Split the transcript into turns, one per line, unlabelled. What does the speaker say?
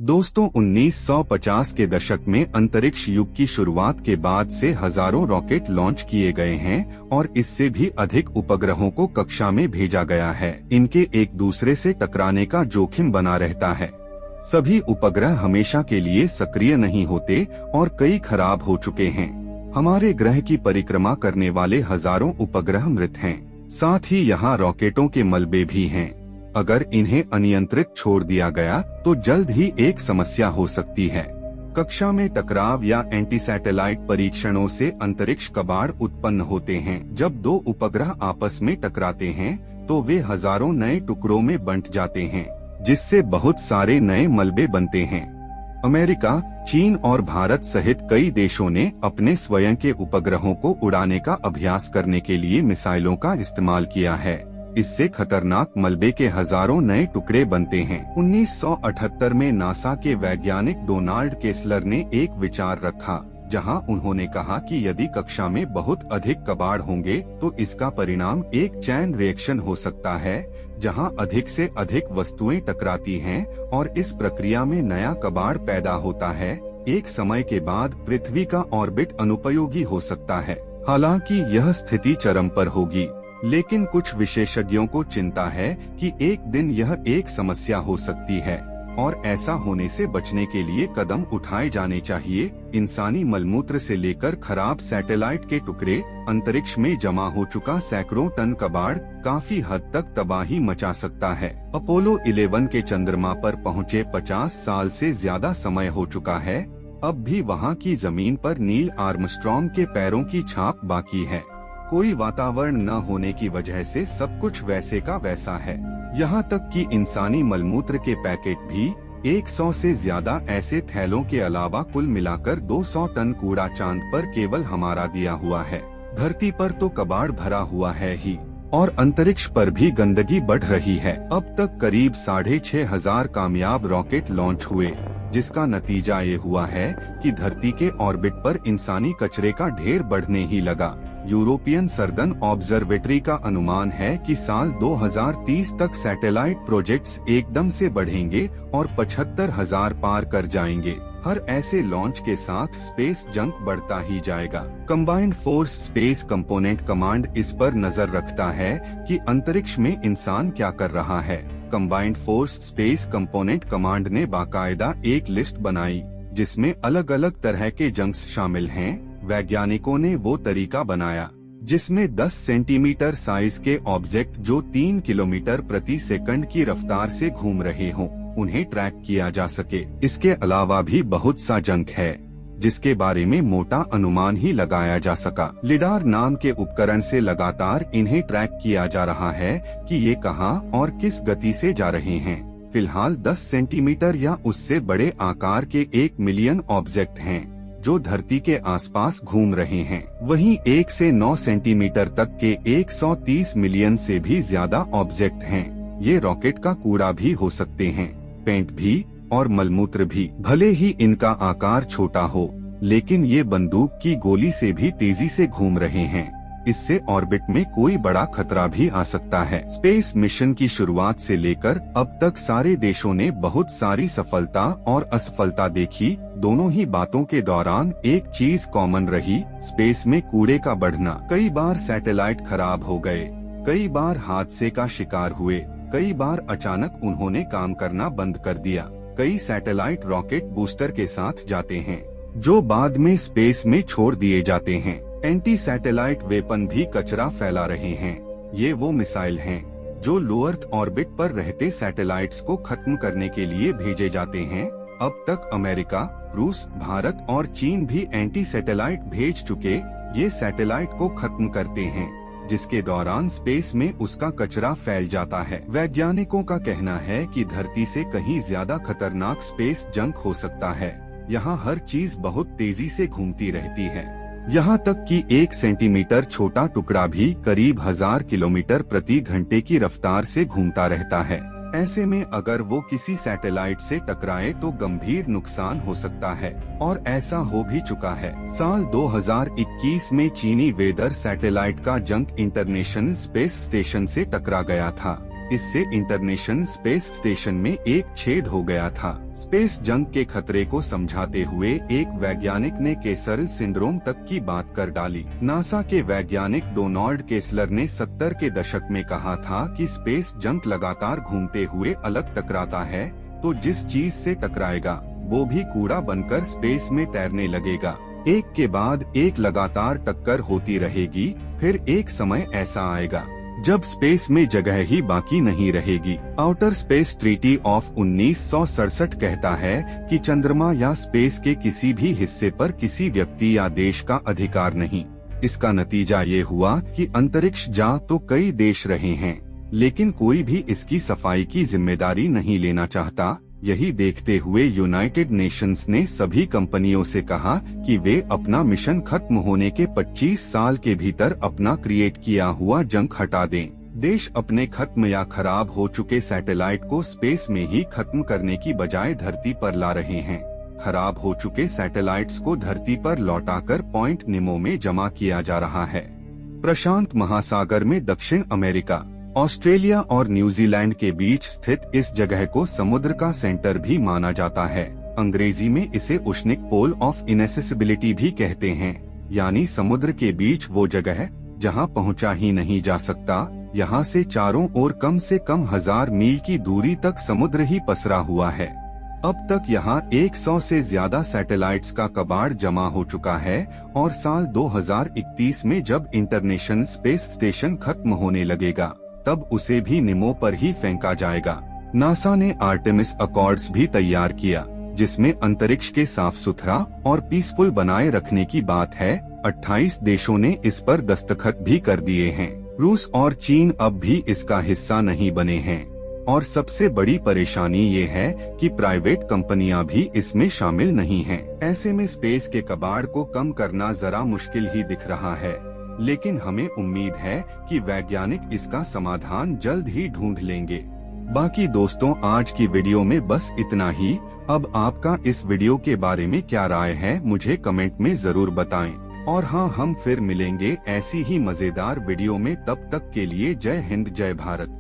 दोस्तों 1950 के दशक में अंतरिक्ष युग की शुरुआत के बाद से हजारों रॉकेट लॉन्च किए गए हैं और इससे भी अधिक उपग्रहों को कक्षा में भेजा गया है। इनके एक दूसरे से टकराने का जोखिम बना रहता है। सभी उपग्रह हमेशा के लिए सक्रिय नहीं होते और कई खराब हो चुके हैं। हमारे ग्रह की परिक्रमा करने वाले हजारों उपग्रह मृत हैं। साथ ही यहाँ रॉकेटों के मलबे भी हैं। अगर इन्हें अनियंत्रित छोड़ दिया गया तो जल्द ही एक समस्या हो सकती है। कक्षा में टकराव या एंटी सैटेलाइट परीक्षणों से अंतरिक्ष कबाड़ उत्पन्न होते हैं। जब दो उपग्रह आपस में टकराते हैं तो वे हजारों नए टुकड़ों में बंट जाते हैं, जिससे बहुत सारे नए मलबे बनते हैं। अमेरिका, चीन और भारत सहित कई देशों ने अपने स्वयं के उपग्रहों को उड़ाने का अभ्यास करने के लिए मिसाइलों का इस्तेमाल किया है। इससे खतरनाक मलबे के हजारों नए टुकड़े बनते हैं। 1978 में नासा के वैज्ञानिक डोनाल्ड केसलर ने एक विचार रखा, जहां उन्होंने कहा कि यदि कक्षा में बहुत अधिक कबाड़ होंगे तो इसका परिणाम एक चैन रिएक्शन हो सकता है, जहां अधिक से अधिक वस्तुएं टकराती हैं और इस प्रक्रिया में नया कबाड़ पैदा होता है। एक समय के बाद पृथ्वी का ऑर्बिट अनुपयोगी हो सकता है। हालांकि यह स्थिति चरम पर होगी, लेकिन कुछ विशेषज्ञों को चिंता है कि एक दिन यह एक समस्या हो सकती है और ऐसा होने से बचने के लिए कदम उठाए जाने चाहिए। इंसानी मलमूत्र से लेकर खराब सैटेलाइट के टुकड़े, अंतरिक्ष में जमा हो चुका सैकड़ों टन कबाड़ काफी हद तक तबाही मचा सकता है। अपोलो 11 के चंद्रमा पर पहुँचे 50 साल से ज्यादा समय हो चुका है। अब भी वहाँ की जमीन पर नील आर्मस्ट्रॉन्ग के पैरों की छाप बाकी है। कोई वातावरण न होने की वजह से सब कुछ वैसे का वैसा है। यहाँ तक कि इंसानी मलमूत्र के पैकेट भी 100 से ज्यादा ऐसे थैलों के अलावा कुल मिलाकर 200 टन कूड़ा चांद पर केवल हमारा दिया हुआ है। धरती पर तो कबाड़ भरा हुआ है ही, और अंतरिक्ष पर भी गंदगी बढ़ रही है। अब तक करीब 6500 कामयाब रॉकेट लॉन्च हुए, जिसका नतीजा ये हुआ है कि धरती के ऑर्बिट पर इंसानी कचरे का ढेर बढ़ने ही लगा। यूरोपियन सर्दन ऑब्जर्वेटरी का अनुमान है कि साल 2030 तक सैटेलाइट प्रोजेक्ट्स एकदम से बढ़ेंगे और 75,000 पार कर जाएंगे। हर ऐसे लॉन्च के साथ स्पेस जंक बढ़ता ही जाएगा। Combined force space component command इस पर नजर रखता है कि अंतरिक्ष में इंसान क्या कर रहा है। Combined force space component command ने बाकायदा एक लिस्ट बनाई, जिसमें अलग अलग तरह के जंक्स शामिल हैं। वैज्ञानिकों ने वो तरीका बनाया जिसमें 10 सेंटीमीटर साइज के ऑब्जेक्ट जो 3 किलोमीटर प्रति सेकंड की रफ्तार से घूम रहे हों, उन्हें ट्रैक किया जा सके। इसके अलावा भी बहुत सा जंक है जिसके बारे में मोटा अनुमान ही लगाया जा सका। लिडार नाम के उपकरण से लगातार इन्हें ट्रैक किया जा रहा है कि ये कहां और किस गति से जा रहे हैं। फिलहाल 10 सेंटीमीटर या उससे बड़े आकार के 1 मिलियन ऑब्जेक्ट हैं जो धरती के आसपास घूम रहे हैं। वहीं 1 से 9 सेंटीमीटर तक के 130 मिलियन से भी ज्यादा ऑब्जेक्ट हैं। ये रॉकेट का कूड़ा भी हो सकते हैं, पेंट भी और मलमूत्र भी। भले ही इनका आकार छोटा हो, लेकिन ये बंदूक की गोली से भी तेजी से घूम रहे हैं। इससे ऑर्बिट में कोई बड़ा खतरा भी आ सकता है। स्पेस मिशन की शुरुआत से लेकर अब तक सारे देशों ने बहुत सारी सफलता और असफलता देखी। दोनों ही बातों के दौरान एक चीज कॉमन रही, स्पेस में कूड़े का बढ़ना। कई बार सैटेलाइट खराब हो गए, कई बार हादसे का शिकार हुए, कई बार अचानक उन्होंने काम करना बंद कर दिया। कई सैटेलाइट रॉकेट बूस्टर के साथ जाते हैं जो बाद में स्पेस में छोड़ दिए जाते हैं। एंटी सैटेलाइट वेपन भी कचरा फैला रहे हैं। ये वो मिसाइल हैं जो लो अर्थ ऑर्बिट पर रहते सैटेलाइट्स को खत्म करने के लिए भेजे जाते हैं। अब तक अमेरिका, रूस, भारत और चीन भी एंटी सैटेलाइट भेज चुके। ये सैटेलाइट को खत्म करते हैं, जिसके दौरान स्पेस में उसका कचरा फैल जाता है। वैज्ञानिकों का कहना है कि धरती से कहीं ज्यादा खतरनाक स्पेस जंक हो सकता है। यहाँ हर चीज बहुत तेजी से घूमती रहती है, यहाँ तक कि 1 सेंटीमीटर छोटा टुकड़ा भी करीब 1000 किलोमीटर प्रति घंटे की रफ्तार से घूमता रहता है। ऐसे में अगर वो किसी सैटेलाइट से टकराए तो गंभीर नुकसान हो सकता है, और ऐसा हो भी चुका है। साल 2021 में चीनी वेदर सैटेलाइट का जंक इंटरनेशनल स्पेस स्टेशन से टकरा गया था। इससे इंटरनेशनल स्पेस स्टेशन में एक छेद हो गया था। स्पेस जंक के खतरे को समझाते हुए एक वैज्ञानिक ने केसरल सिंड्रोम तक की बात कर डाली। नासा के वैज्ञानिक डोनाल्ड केसलर ने 70 के दशक में कहा था कि स्पेस जंक लगातार घूमते हुए अलग टकराता है, तो जिस चीज से टकराएगा वो भी कूड़ा बनकर स्पेस में तैरने लगेगा। एक के बाद एक लगातार टक्कर होती रहेगी, फिर एक समय ऐसा आएगा जब स्पेस में जगह ही बाकी नहीं रहेगी। आउटर स्पेस ट्रीटी ऑफ 1967 कहता है कि चंद्रमा या स्पेस के किसी भी हिस्से पर किसी व्यक्ति या देश का अधिकार नहीं। इसका नतीजा ये हुआ कि अंतरिक्ष जा तो कई देश रहे हैं, लेकिन कोई भी इसकी सफाई की जिम्मेदारी नहीं लेना चाहता। यही देखते हुए यूनाइटेड नेशंस ने सभी कंपनियों से कहा कि वे अपना मिशन खत्म होने के 25 साल के भीतर अपना क्रिएट किया हुआ जंक हटा दें। देश अपने खत्म या खराब हो चुके सैटेलाइट को स्पेस में ही खत्म करने की बजाय धरती पर ला रहे हैं। खराब हो चुके सैटेलाइट्स को धरती पर लौटाकर पॉइंट निमो में जमा किया जा रहा है। प्रशांत महासागर में दक्षिण अमेरिका, ऑस्ट्रेलिया और न्यूजीलैंड के बीच स्थित इस जगह को समुद्र का सेंटर भी माना जाता है। अंग्रेजी में इसे उष्णिक पोल ऑफ इनएसेसिबिलिटी भी कहते हैं, यानी समुद्र के बीच वो जगह जहां पहुंचा ही नहीं जा सकता। यहाँ से चारों ओर कम से कम 1000 मील की दूरी तक समुद्र ही पसरा हुआ है। अब तक यहाँ 100 से ज्यादा सैटेलाइट्स का कबाड़ जमा हो चुका है और साल 2031 में जब इंटरनेशनल स्पेस स्टेशन खत्म होने लगेगा तब उसे भी निमो पर ही फेंका जाएगा। नासा ने आर्टेमिस अकॉर्ड्स भी तैयार किया, जिसमें अंतरिक्ष के साफ सुथरा और पीसफुल बनाए रखने की बात है। 28 देशों ने इस पर दस्तखत भी कर दिए हैं। रूस और चीन अब भी इसका हिस्सा नहीं बने हैं और सबसे बड़ी परेशानी ये है कि प्राइवेट कंपनियां भी इसमें शामिल नहीं हैं। ऐसे में स्पेस के कबाड़ को कम करना जरा मुश्किल ही दिख रहा है, लेकिन हमें उम्मीद है कि वैज्ञानिक इसका समाधान जल्द ही ढूंढ लेंगे। बाकी दोस्तों, आज की वीडियो में बस इतना ही। अब आपका इस वीडियो के बारे में क्या राय है मुझे कमेंट में जरूर बताएं। और हाँ, हम फिर मिलेंगे ऐसी ही मजेदार वीडियो में। तब तक के लिए जय हिंद, जय भारत।